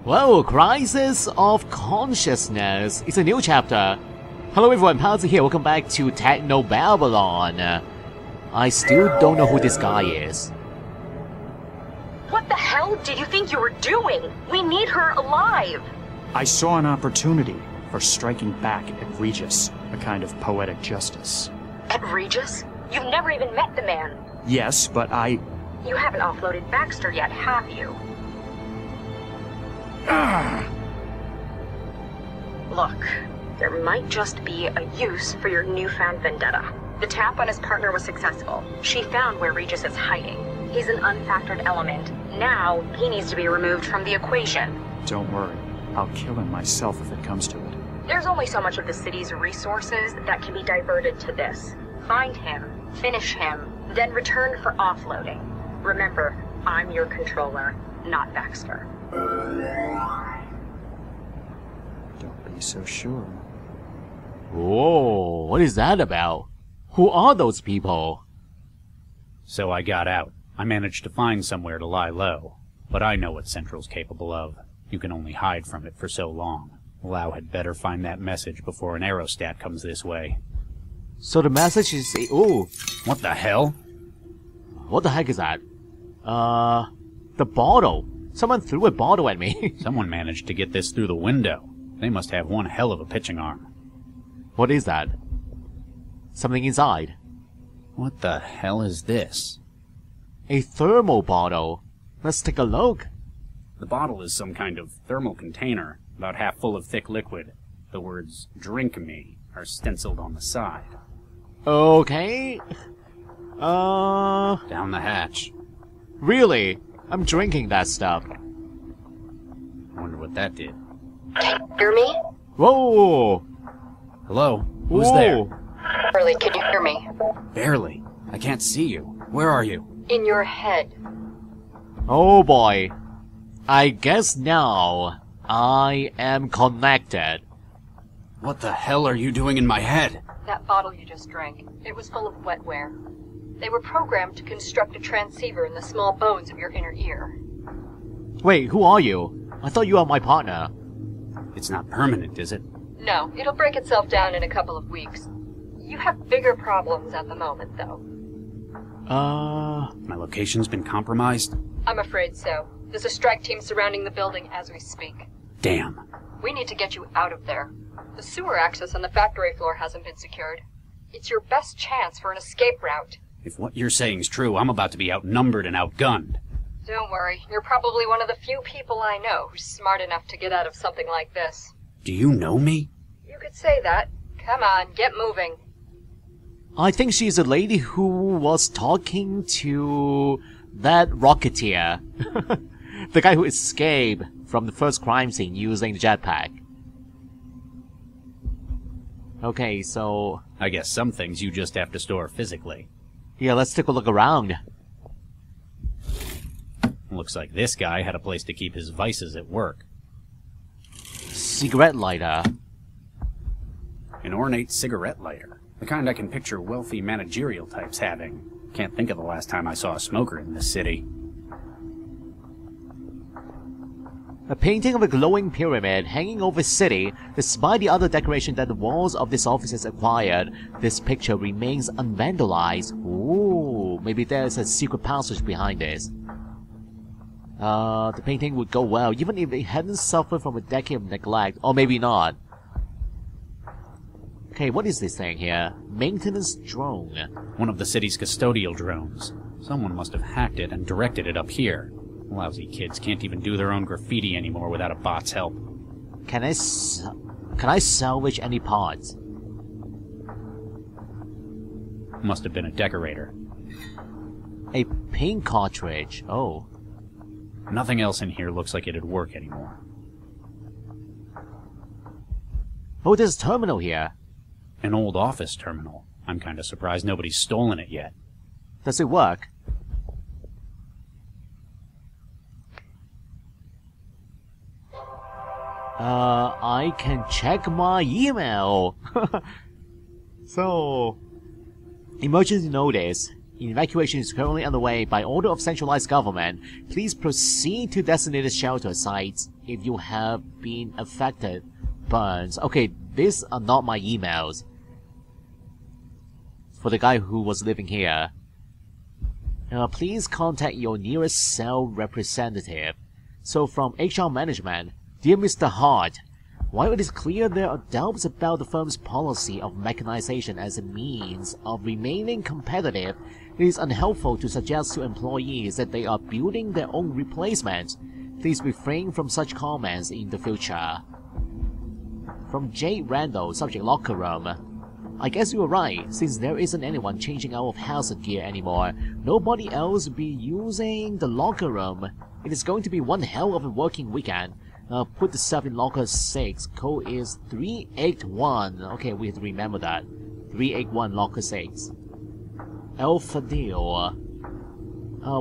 Whoa, Crisis of Consciousness. It's a new chapter. Hello everyone, Palsy here. Welcome back to Technobabylon. I still don't know who this guy is. What the hell do you think you were doing? We need her alive. I saw an opportunity for striking back at Regis, a kind of poetic justice. At Regis? You've never even met the man. Yes, but You haven't offloaded Baxter yet, have you? Look, there might just be a use for your newfound vendetta. The tap on his partner was successful. She found where Regis is hiding. He's an unfactored element. Now, he needs to be removed from the equation. Don't worry. I'll kill him myself if it comes to it. There's only so much of the city's resources that can be diverted to this. Find him, finish him, then return for offloading. Remember, I'm your controller, not Baxter. Don't be so sure. Whoa, what is that about? Who are those people? So I got out. I managed to find somewhere to lie low. But I know what Central's capable of. You can only hide from it for so long. Lau had better find that message before an aerostat comes this way. So the message is... Ooh. What the hell? What the heck is that? The bottle. Someone threw a bottle at me. Someone managed to get this through the window. They must have one hell of a pitching arm. What is that? Something inside. What the hell is this? A thermal bottle. Let's take a look. The bottle is some kind of thermal container, about half full of thick liquid. The words, "Drink me," are stenciled on the side. Okay. Down the hatch. Really? I'm drinking that stuff. Wonder what that did. Can you hear me? Whoa! Hello? Who's Whoa. there? Early, can you hear me? Barely. I can't see you. Where are you? In your head. Oh boy. I guess now I am connected. What the hell are you doing in my head? That bottle you just drank, it was full of wetware. They were programmed to construct a transceiver in the small bones of your inner ear. Wait, who are you? I thought you were my partner. It's not permanent, is it? No, it'll break itself down in a couple of weeks. You have bigger problems at the moment, though. My location's been compromised? I'm afraid so. There's a strike team surrounding the building as we speak. Damn. We need to get you out of there. The sewer access on the factory floor hasn't been secured. It's your best chance for an escape route. If what you're saying's true, I'm about to be outnumbered and outgunned. Don't worry, you're probably one of the few people I know who's smart enough to get out of something like this. Do you know me? You could say that. Come on, get moving. I think she's a lady who was talking to that Rocketeer. The guy who escaped from the first crime scene using the jetpack. Okay, so... I guess some things you just have to store physically. yeah, let's take a look around. Looks like this guy had a place to keep his vices at work. Cigarette lighter. An ornate cigarette lighter. The kind I can picture wealthy managerial types having. Can't think of the last time I saw a smoker in this city. A painting of a glowing pyramid hanging over a city. Despite the other decoration that the walls of this office has acquired, this picture remains unvandalized. Ooh, maybe there's a secret passage behind this. The painting would go well, even if it hadn't suffered from a decade of neglect. Or maybe not. Okay, what is this thing here? Maintenance drone. One of the city's custodial drones. Someone must have hacked it and directed it up here. Lousy kids can't even do their own graffiti anymore without a bot's help. Can I salvage any parts? Must have been a decorator. A paint cartridge. Oh. Nothing else in here looks like it'd work anymore. Oh, there's a terminal here. An old office terminal. I'm kinda surprised nobody's stolen it yet. Does it work? I can check my email. So, emergency notice. Evacuation is currently underway by order of centralized government. Please proceed to designated shelter sites if you have been affected. Burns. Okay, these are not my emails. For the guy who was living here. Please contact your nearest cell representative. So from HR management, dear Mr. Hart, while it is clear there are doubts about the firm's policy of mechanization as a means of remaining competitive, it is unhelpful to suggest to employees that they are building their own replacements. Please refrain from such comments in the future. From J. Randall, subject locker room. I guess you were right, since there isn't anyone changing out of hazard gear anymore. Nobody else will be using the locker room. It is going to be one hell of a working weekend. Put the stuff in locker 6. Code is 381. Okay, we have to remember that. 381 locker 6. Alpha Deal.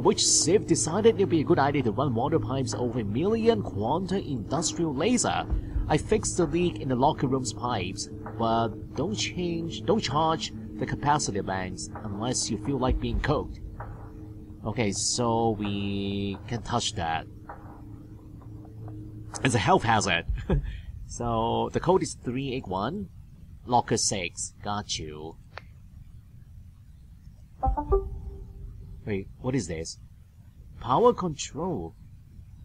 Which Civ decided it would be a good idea to run water pipes over a million quanta industrial laser. I fixed the leak in the locker room's pipes, but don't charge the capacitor banks unless you feel like being cooked. Okay, so we can touch that. It's a health hazard. So the code is 381, locker 6. Got you. Wait, what is this? Power control.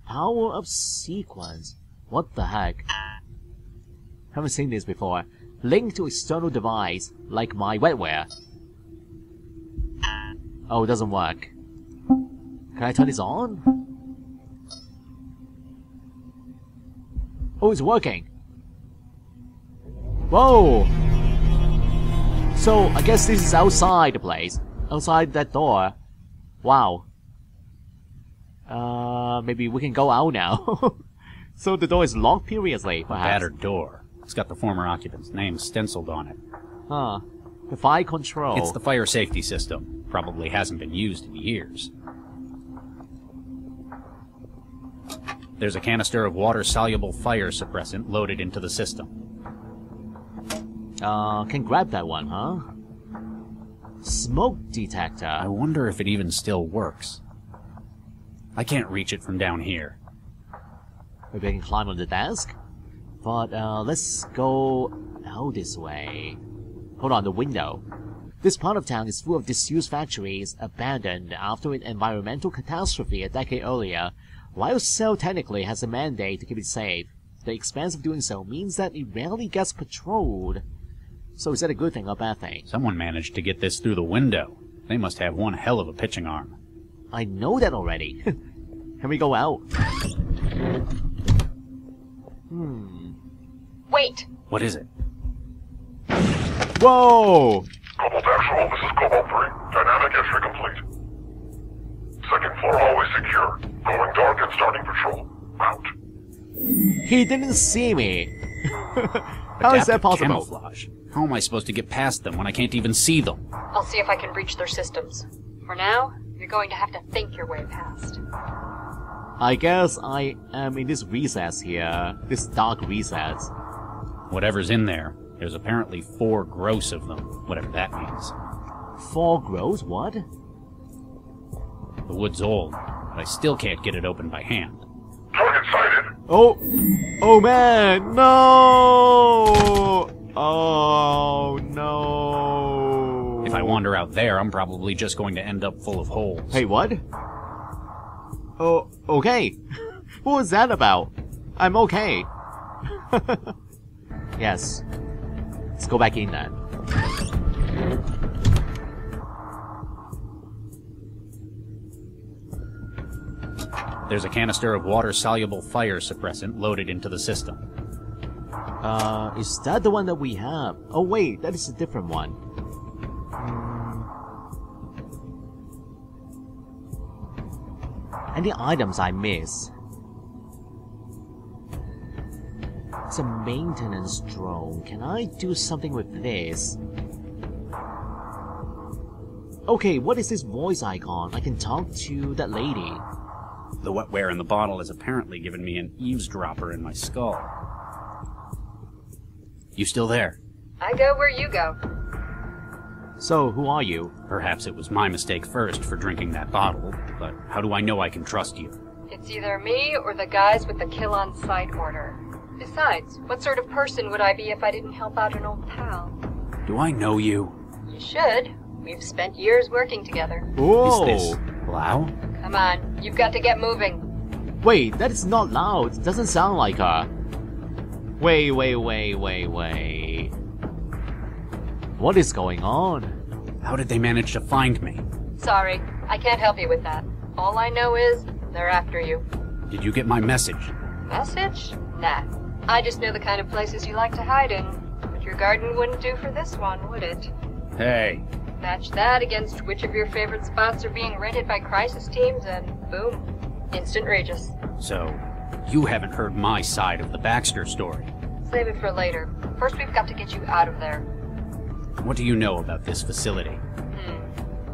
Power up sequence. What the heck? Haven't seen this before. Link to external device, like my Wetware. Oh, it doesn't work. Can I turn this on? Oh, it's working! Whoa! So, I guess this is outside the place. Outside that door. Wow. Maybe we can go out now. So the door is locked periodically, perhaps. Battered door. It's got the former occupant's name stenciled on it. Huh. The fire control. It's the fire safety system. Probably hasn't been used in years. There's a canister of water-soluble fire suppressant loaded into the system. Can grab that one, huh? Smoke detector. I wonder if it even still works. I can't reach it from down here. Maybe I can climb on the desk? But, let's go out this way. Hold on, the window. This part of town is full of disused factories, abandoned after an environmental catastrophe a decade earlier. While Cell technically has a mandate to keep it safe, the expense of doing so means that it rarely gets patrolled. So is that a good thing or a bad thing? Someone managed to get this through the window. They must have one hell of a pitching arm. I know that already. Can we go out? Wait! What is it? Whoa! Cobalt Actual, this is Cobalt 3. Dynamic entry complete. Second floor hallway secure. Going dark and starting patrol. Out. He didn't see me. How is that possible? Camouflage. How am I supposed to get past them when I can't even see them? I'll see if I can reach their systems. For now, you're going to have to think your way past. I guess I am in this recess here. This dark recess. Whatever's in there, there's apparently 4 gross of them, whatever that means. 4 gross? What? The wood's old, but I still can't get it open by hand. Target sighted. Oh! Oh man! No! Oh no! If I wander out there, I'm probably just going to end up full of holes. Hey, what? Oh, okay. What was that about? I'm okay. Yes. Let's go back in then. There's a canister of water-soluble fire suppressant loaded into the system. Is that the one that we have? Oh wait, that is a different one. Any items I miss? It's a maintenance drone. Can I do something with this? Okay, what is this voice icon? I can talk to that lady. The wetware in the bottle has apparently given me an eavesdropper in my skull. You still there? I go where you go. So, who are you? Perhaps it was my mistake first for drinking that bottle, but how do I know I can trust you? It's either me or the guys with the kill-on-sight order. Besides, what sort of person would I be if I didn't help out an old pal? Do I know you? You should. We've spent years working together. Whoa! Is this Lao? Come on, you've got to get moving. Wait, that is not loud. It doesn't sound like her. Wait. What is going on? How did they manage to find me? Sorry, I can't help you with that. All I know is, they're after you. Did you get my message? Message? Nah. I just know the kind of places you like to hide in. But your garden wouldn't do for this one, would it? Hey. Match that against which of your favorite spots are being raided by crisis teams, and boom. Instant Regis. So, you haven't heard my side of the Baxter story. Save it for later. First we've got to get you out of there. What do you know about this facility?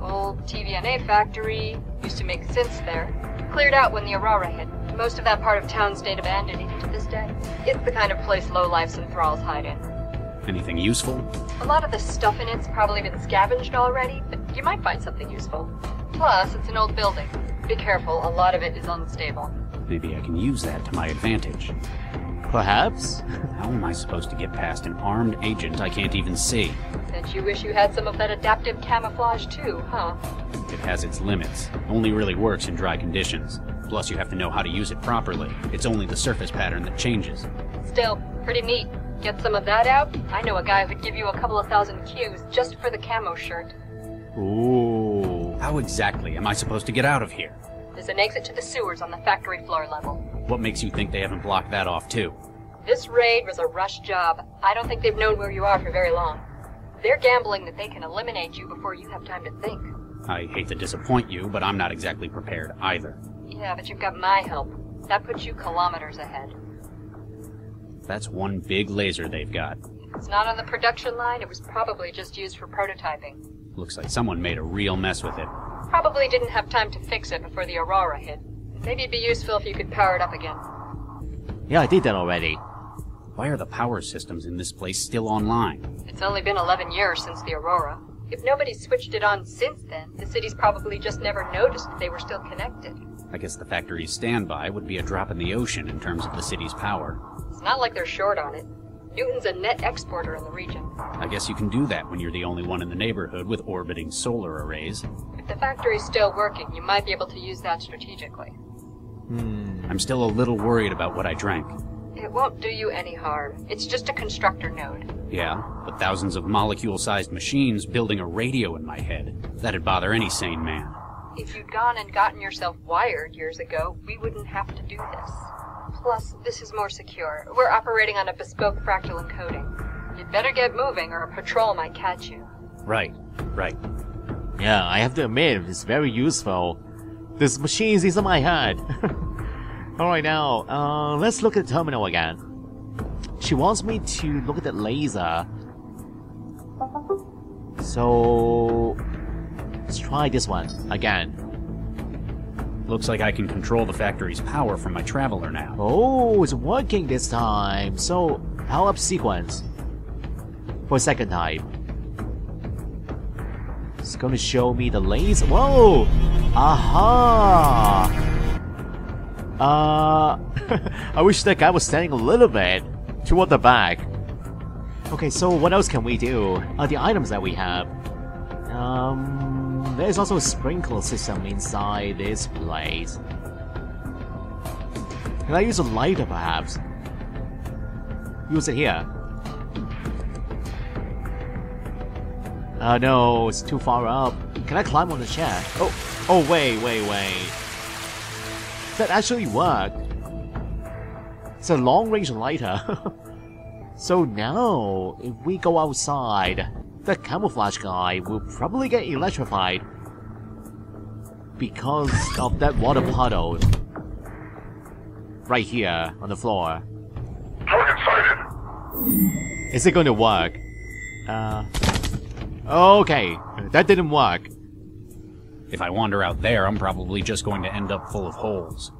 Old TVNA factory. Used to make synths there. Cleared out when the Aurora hit. Most of that part of town stayed abandoned even to this day. It's the kind of place lowlifes and thralls hide in. Anything useful? A lot of the stuff in it's probably been scavenged already, but you might find something useful. Plus, it's an old building. Be careful, a lot of it is unstable. Maybe I can use that to my advantage. Perhaps? How am I supposed to get past an armed agent I can't even see? Bet you wish you had some of that adaptive camouflage too, huh? It has its limits. Only really works in dry conditions. Plus, you have to know how to use it properly. It's only the surface pattern that changes. Still, pretty neat. Get some of that out? I know a guy who'd give you a couple of thousand Qs just for the camo shirt. Ooh. How exactly am I supposed to get out of here? There's an exit to the sewers on the factory floor level. What makes you think they haven't blocked that off too? This raid was a rush job. I don't think they've known where you are for very long. They're gambling that they can eliminate you before you have time to think. I hate to disappoint you, but I'm not exactly prepared either. Yeah, but you've got my help. That puts you kilometers ahead. That's one big laser they've got. If it's not on the production line, it was probably just used for prototyping. Looks like someone made a real mess with it. Probably didn't have time to fix it before the Aurora hit. Maybe it'd be useful if you could power it up again. Yeah, I did that already. Why are the power systems in this place still online? It's only been 11 years since the Aurora. If nobody's switched it on since then, the city's probably just never noticed that they were still connected. I guess the factory's standby would be a drop in the ocean in terms of the city's power. It's not like they're short on it. Newton's a net exporter in the region. I guess you can do that when you're the only one in the neighborhood with orbiting solar arrays. If the factory's still working, you might be able to use that strategically. I'm still a little worried about what I drank. It won't do you any harm. It's just a constructor node. Yeah, but thousands of molecule-sized machines building a radio in my head. That'd bother any sane man. If you'd gone and gotten yourself wired years ago, we wouldn't have to do this. Plus, this is more secure. We're operating on a bespoke fractal encoding. You'd better get moving or a patrol might catch you. Right. Yeah, I have to admit, it's very useful. This machine is in my head. Alright now, let's look at the terminal again. She wants me to look at that laser. So... let's try this one, again. Looks like I can control the factory's power from my traveler now. Oh, it's working this time. So, power up sequence. For a second time. It's gonna show me the laser. Whoa! Aha! I wish that guy was standing a little bit toward the back. Okay, so what else can we do? The items that we have. There's also a sprinkler system inside this place. Can I use a lighter, perhaps? Use it here. No, it's too far up. Can I climb on the chair? Oh, wait. That actually worked. It's a long-range lighter. So now, if we go outside, the camouflage guy will probably get electrified because of that water puddle right here on the floor. Target sighted. Is it going to work? Okay, that didn't work. If I wander out there, I'm probably just going to end up full of holes.